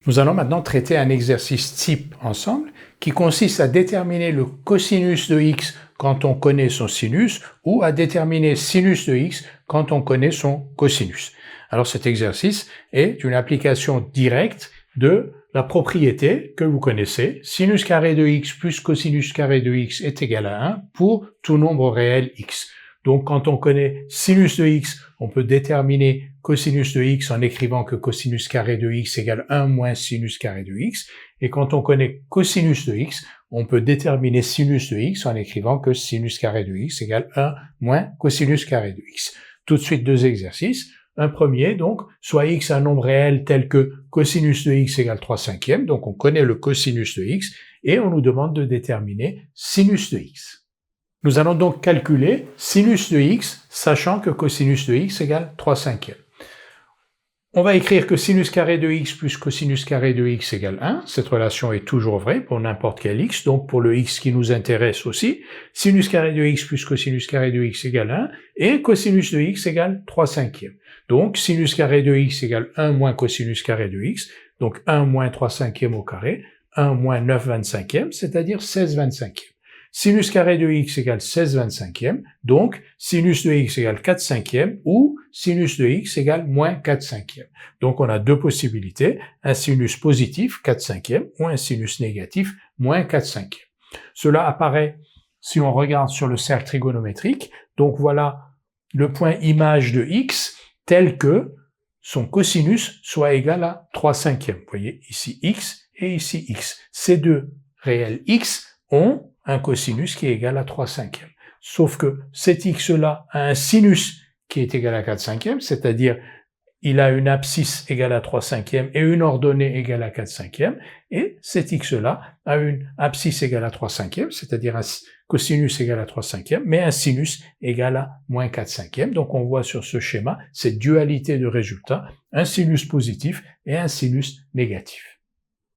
Nous allons maintenant traiter un exercice type ensemble qui consiste à déterminer le cosinus de x quand on connaît son sinus ou à déterminer sinus de x quand on connaît son cosinus. Alors cet exercice est une application directe de la propriété que vous connaissez, sinus carré de x plus cosinus carré de x est égal à 1 pour tout nombre réel x. Donc quand on connaît sinus de x, on peut déterminer cosinus de x en écrivant que cosinus carré de x égale 1 moins sinus carré de x. Et quand on connaît cosinus de x, on peut déterminer sinus de x en écrivant que sinus carré de x égale 1 moins cosinus carré de x. Tout de suite deux exercices. Un premier, donc, soit x un nombre réel tel que cosinus de x égale 3/5, donc on connaît le cosinus de x, et on nous demande de déterminer sinus de x. Nous allons donc calculer sinus de x, sachant que cosinus de x égale 3/5. On va écrire que sinus carré de x plus cosinus carré de x égale 1. Cette relation est toujours vraie pour n'importe quel x, donc pour le x qui nous intéresse aussi. Sinus carré de x plus cosinus carré de x égale 1, et cosinus de x égale 3/5. Donc sinus carré de x égale 1 moins cosinus carré de x, donc 1 moins 3/5 au carré, 1 moins 9/25, c'est-à-dire 16/25. Sinus carré de x égale 16/25, donc sinus de x égale 4/5 ou sinus de x égale moins 4/5. Donc on a deux possibilités, un sinus positif 4/5 ou un sinus négatif moins 4/5. Cela apparaît si on regarde sur le cercle trigonométrique. Donc voilà le point image de x tel que son cosinus soit égal à 3/5. Vous voyez ici x et ici x. Ces deux réels x ont un cosinus qui est égal à 3/5. Sauf que cet x-là a un sinus qui est égal à 4/5, c'est-à-dire il a une abscisse égale à 3/5 et une ordonnée égale à 4/5, et cet x-là a une abscisse égale à 3/5, c'est-à-dire un cosinus égal à 3/5, mais un sinus égal à moins 4/5. Donc on voit sur ce schéma cette dualité de résultats, un sinus positif et un sinus négatif.